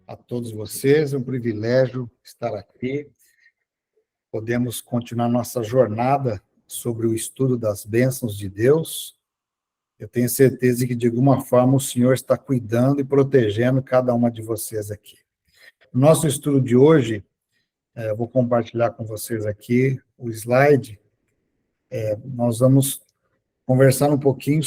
a todos vocês. É um privilégio estar aqui. Podemos continuar nossa jornada sobre o estudo das bênçãos de Deus. Eu tenho certeza que, de alguma forma, o Senhor está cuidando e protegendo cada uma de vocês aqui. No nosso estudo de hoje, eu vou compartilhar com vocês aqui o slide. Nós vamos conversar um pouquinho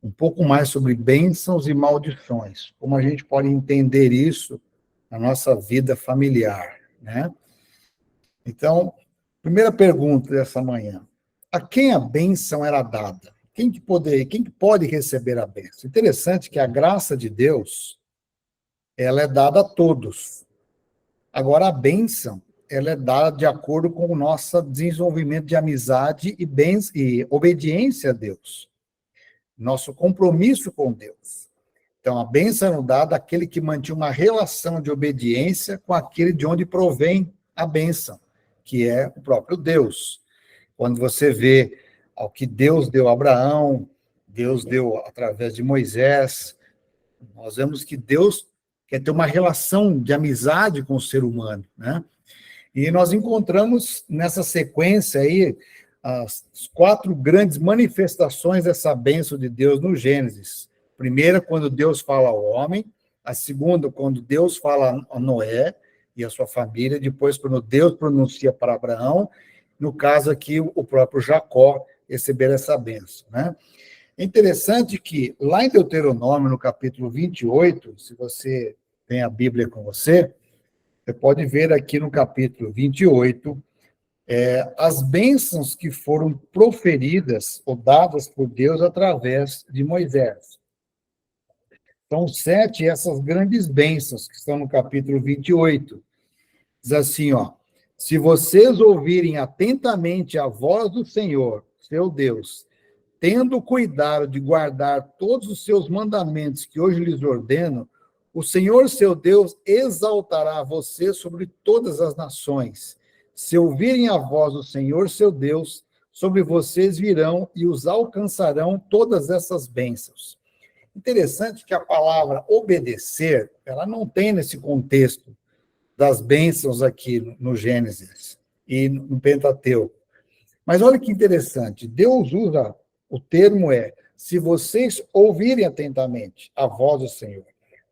um pouco mais sobre bênçãos e maldições, como a gente pode entender isso na nossa vida familiar, né? Então, primeira pergunta dessa manhã: a quem a bênção era dada? Quem que pode receber a bênção? Interessante que a graça de Deus, ela é dada a todos. Agora, a bênção, ela é dada de acordo com o nosso desenvolvimento de amizade e obediência a Deus. Nosso compromisso com Deus. Então, a bênção é dada àquele que mantinha uma relação de obediência com aquele de onde provém a bênção, que é o próprio Deus. Quando você vê ao que Deus deu a Abraão, Deus deu através de Moisés, nós vemos que Deus quer ter uma relação de amizade com o ser humano, né? E nós encontramos nessa sequência aí as 4 grandes manifestações dessa bênção de Deus no Gênesis. A primeira, quando Deus fala ao homem. A segunda, quando Deus fala a Noé e a sua família. Depois, quando Deus pronuncia para Abraão. No caso aqui, o próprio Jacó receber essa bênção, né? É interessante que, lá em Deuteronômio, no capítulo 28, se você tem a Bíblia com você pode ver aqui no capítulo 28, as bênçãos que foram proferidas ou dadas por Deus através de Moisés. São 7 essas grandes bênçãos que estão no capítulo 28. Diz assim, ó: se vocês ouvirem atentamente a voz do Senhor, seu Deus, tendo cuidado de guardar todos os seus mandamentos que hoje lhes ordeno, o Senhor, seu Deus, exaltará você sobre todas as nações. Se ouvirem a voz do Senhor, seu Deus, sobre vocês virão e os alcançarão todas essas bênçãos. Interessante que a palavra obedecer, ela não tem nesse contexto das bênçãos aqui no Gênesis e no Pentateuco. Mas olha que interessante, Deus usa, o termo se vocês ouvirem atentamente a voz do Senhor,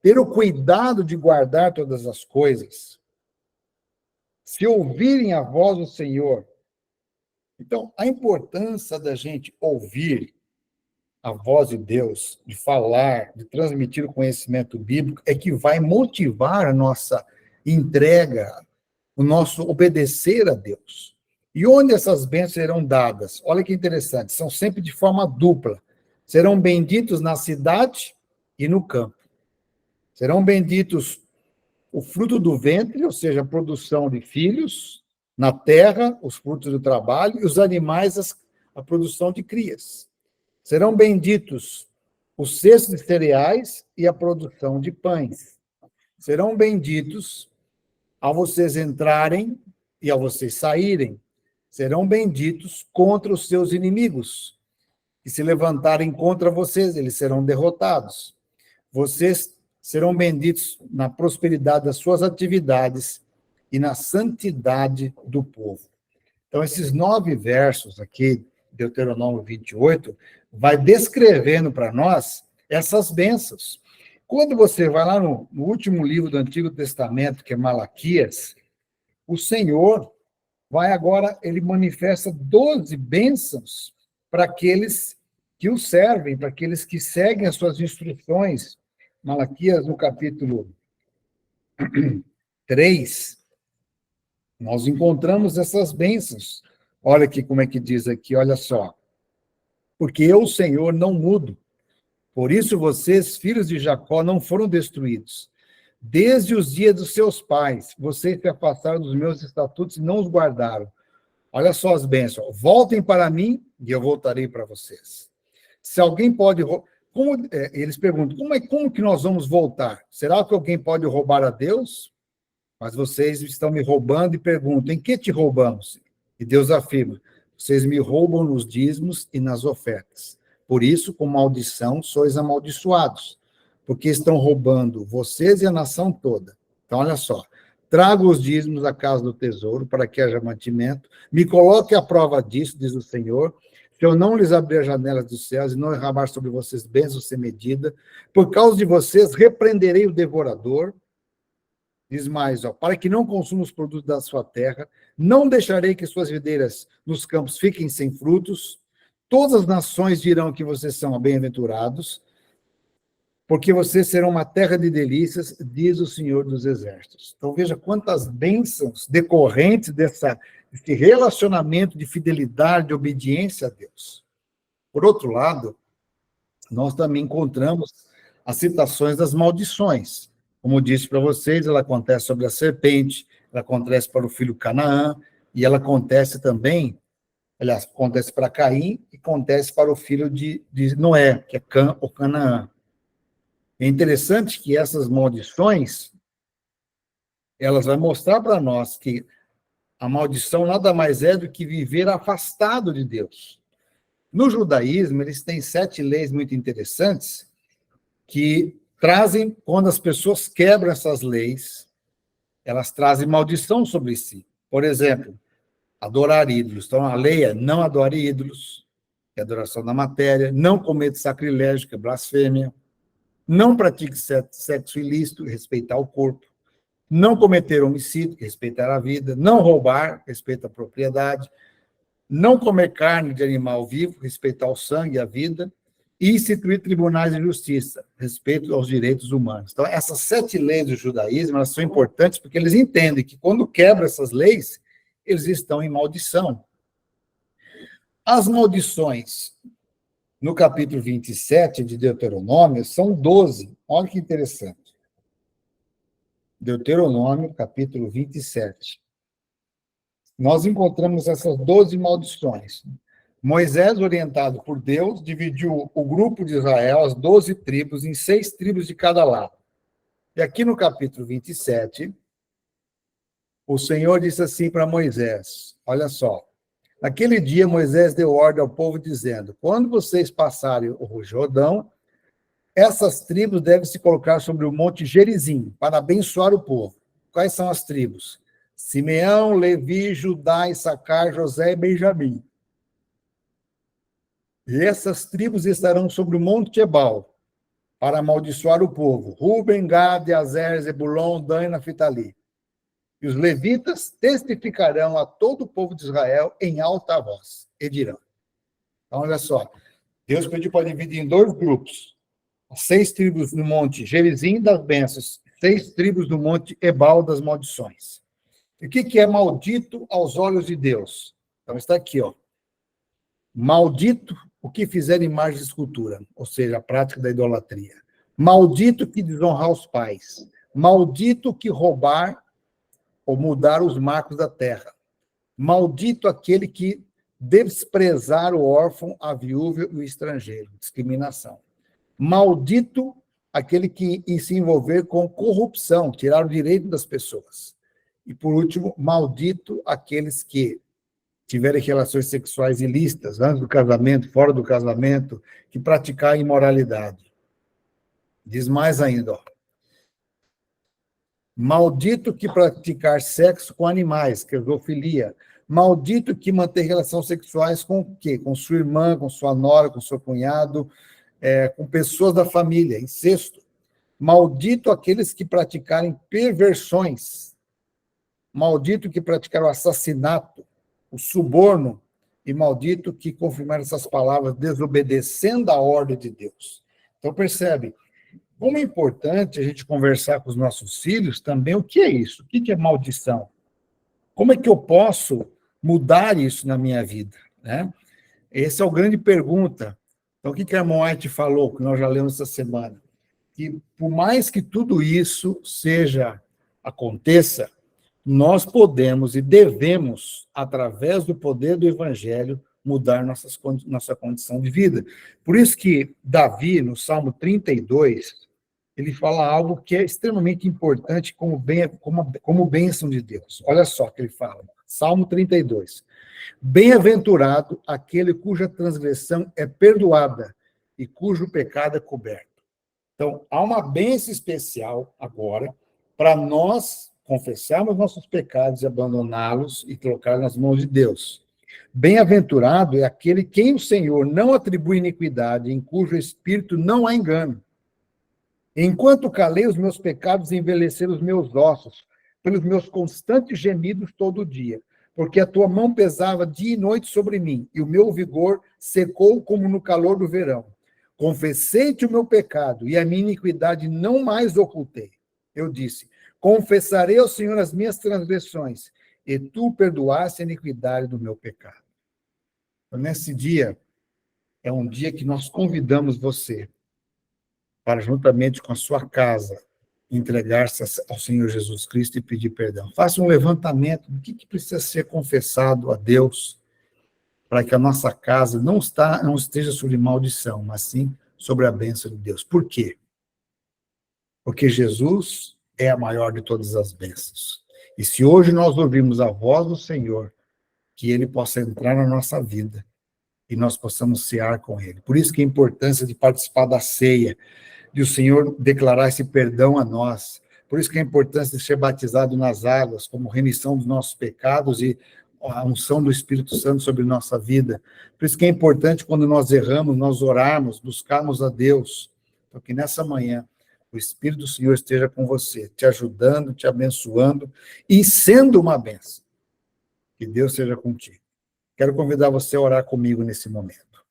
ter o cuidado de guardar todas as coisas, se ouvirem a voz do Senhor. Então, a importância da gente ouvir a voz de Deus, de falar, de transmitir o conhecimento bíblico, é que vai motivar a nossa entrega, o nosso obedecer a Deus. E onde essas bênçãos serão dadas? Olha que interessante, são sempre de forma dupla. Serão benditos na cidade e no campo. Serão benditos o fruto do ventre, ou seja, a produção de filhos, na terra, os frutos do trabalho, e os animais, a produção de crias. Serão benditos os cestos de cereais e a produção de pães. Serão benditos ao vocês entrarem e ao vocês saírem. Serão benditos contra os seus inimigos, que se levantarem contra vocês, eles serão derrotados. Vocês serão benditos na prosperidade das suas atividades e na santidade do povo. Então, esses 9 versos aqui, Deuteronômio 28, vai descrevendo para nós essas bênçãos. Quando você vai lá no último livro do Antigo Testamento, que é Malaquias, o Senhor vai agora, ele manifesta 12 bênçãos para aqueles que o servem, para aqueles que seguem as suas instruções. Malaquias, no capítulo 3, nós encontramos essas bênçãos. Olha aqui como é que diz aqui, olha só. Porque eu, Senhor, não mudo. Por isso vocês, filhos de Jacó, não foram destruídos. Desde os dias dos seus pais, vocês se afastaram dos meus estatutos e não os guardaram. Olha só as bênçãos. Voltem para mim e eu voltarei para vocês. Se alguém pode... eles perguntam, como que nós vamos voltar? Será que alguém pode roubar a Deus? Mas vocês estão me roubando e perguntam, em que te roubamos? E Deus afirma, vocês me roubam nos dízimos e nas ofertas. Por isso, com maldição, sois amaldiçoados. porque estão roubando vocês e a nação toda. Então, olha só. Trago os dízimos à casa do tesouro, para que haja mantimento. Me coloque à prova disso, diz o Senhor, se eu não lhes abrir as janelas dos céus e não derramar sobre vocês bênçãos sem medida, por causa de vocês, repreenderei o devorador. Diz mais, para que não consuma os produtos da sua terra, não deixarei que suas videiras nos campos fiquem sem frutos. Todas as nações dirão que vocês são bem-aventurados, porque vocês serão uma terra de delícias, diz o Senhor dos Exércitos. Então, veja quantas bênçãos decorrentes desse relacionamento de fidelidade, de obediência a Deus. Por outro lado, nós também encontramos as citações das maldições. Como eu disse para vocês, ela acontece sobre a serpente, ela acontece para o filho Canaã, e ela acontece também, aliás, acontece para Caim e acontece para o filho de Noé, que é Cã ou Canaã. É interessante que essas maldições, elas vão mostrar para nós que a maldição nada mais é do que viver afastado de Deus. No judaísmo, eles têm 7 leis muito interessantes que trazem, quando as pessoas quebram essas leis, elas trazem maldição sobre si. Por exemplo, adorar ídolos. Então, a lei é não adore ídolos, que é adoração da matéria, não cometa sacrilégio, que é blasfêmia, não pratique sexo ilícito, respeitar o corpo, não cometer homicídio, respeitar a vida, não roubar, respeitar a propriedade, não comer carne de animal vivo, respeitar o sangue e a vida, e instituir tribunais de justiça, respeito aos direitos humanos. Então, essas 7 leis do judaísmo, elas são importantes porque eles entendem que quando quebram essas leis, eles estão em maldição. As maldições no capítulo 27 de Deuteronômio, são 12. Olha que interessante. Deuteronômio, capítulo 27. Nós encontramos essas 12 maldições. Moisés, orientado por Deus, dividiu o grupo de Israel, as 12 tribos, em 6 tribos de cada lado. E aqui no capítulo 27, o Senhor disse assim para Moisés, olha só, naquele dia, Moisés deu ordem ao povo, dizendo, quando vocês passarem o Jordão, essas tribos devem se colocar sobre o monte Gerizim, para abençoar o povo. Quais são as tribos? Simeão, Levi, Judá, Issacar, José e Benjamim. E essas tribos estarão sobre o monte Ebal, para amaldiçoar o povo. Ruben, Gad, Azer, Zebulon, Dan e Naftali. E os levitas testificarão a todo o povo de Israel em alta voz, e dirão. Então, olha só, Deus pediu para dividir em 2 grupos. 6 tribos no monte Gerizim das bênçãos, 6 tribos no monte Ebal das maldições. E o que é maldito aos olhos de Deus? Então, está aqui, ó. Maldito o que fizer imagem de escultura, ou seja, a prática da idolatria. Maldito que desonrar os pais. Maldito que roubar ou mudar os marcos da terra. Maldito aquele que desprezar o órfão, a viúva e o estrangeiro. Discriminação. Maldito aquele que se envolver com corrupção, tirar o direito das pessoas. E, por último, maldito aqueles que tiverem relações sexuais ilícitas, antes do casamento, fora do casamento, que praticarem imoralidade. Diz mais ainda, ó. Maldito que praticar sexo com animais, que é zoofilia. Maldito que manter relações sexuais com o quê? Com sua irmã, com sua nora, com seu cunhado, com pessoas da família, incesto. Maldito aqueles que praticarem perversões. Maldito que praticar o assassinato, o suborno, e maldito que confirmar essas palavras desobedecendo a ordem de Deus. Então, percebe, como é importante a gente conversar com os nossos filhos também o que é isso, o que é maldição. Como é que eu posso mudar isso na minha vida, né? Essa é a grande pergunta. Então, o que a irmã White falou, que nós já lemos essa semana? Que, por mais que tudo isso aconteça, nós podemos e devemos, através do poder do Evangelho, mudar nossa condição de vida. Por isso que Davi, no Salmo 32, ele fala algo que é extremamente importante como bênção de Deus. Olha só o que ele fala, Salmo 32. Bem-aventurado aquele cuja transgressão é perdoada e cujo pecado é coberto. Então, há uma bênção especial agora para nós confessarmos nossos pecados e abandoná-los e colocar nas mãos de Deus. Bem-aventurado é aquele quem o Senhor não atribui iniquidade, em cujo espírito não há engano. Enquanto calei os meus pecados, envelheceram os meus ossos, pelos meus constantes gemidos todo dia, porque a tua mão pesava dia e noite sobre mim, e o meu vigor secou como no calor do verão. Confessei-te o meu pecado, e a minha iniquidade não mais ocultei. Eu disse, confessarei ao Senhor as minhas transgressões, e tu perdoaste a iniquidade do meu pecado. Então, nesse dia, é um dia que nós convidamos você para, juntamente com a sua casa, entregar-se ao Senhor Jesus Cristo e pedir perdão. Faça um levantamento do que precisa ser confessado a Deus, para que a nossa casa não esteja sob maldição, mas sim sobre a bênção de Deus. Por quê? Porque Jesus é a maior de todas as bênçãos. E se hoje nós ouvirmos a voz do Senhor, que Ele possa entrar na nossa vida e nós possamos cear com Ele. Por isso que a importância de participar da ceia, de o Senhor declarar esse perdão a nós. Por isso que a importância de ser batizado nas águas, como remissão dos nossos pecados e a unção do Espírito Santo sobre nossa vida. Por isso que é importante, quando nós erramos, nós orarmos, buscarmos a Deus. Então, que nessa manhã, o Espírito do Senhor esteja com você, te ajudando, te abençoando e sendo uma bênção. Que Deus seja contigo. Quero convidar você a orar comigo nesse momento.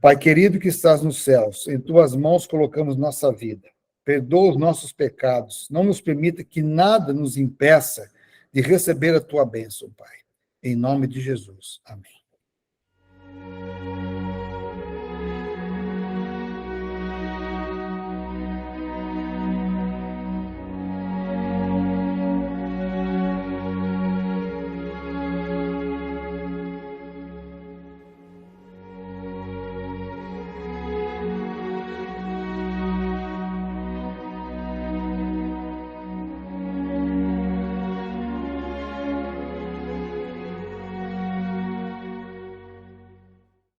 Pai querido que estás nos céus, em tuas mãos colocamos nossa vida. Perdoa os nossos pecados. Não nos permita que nada nos impeça de receber a tua bênção, Pai. Em nome de Jesus. Amém.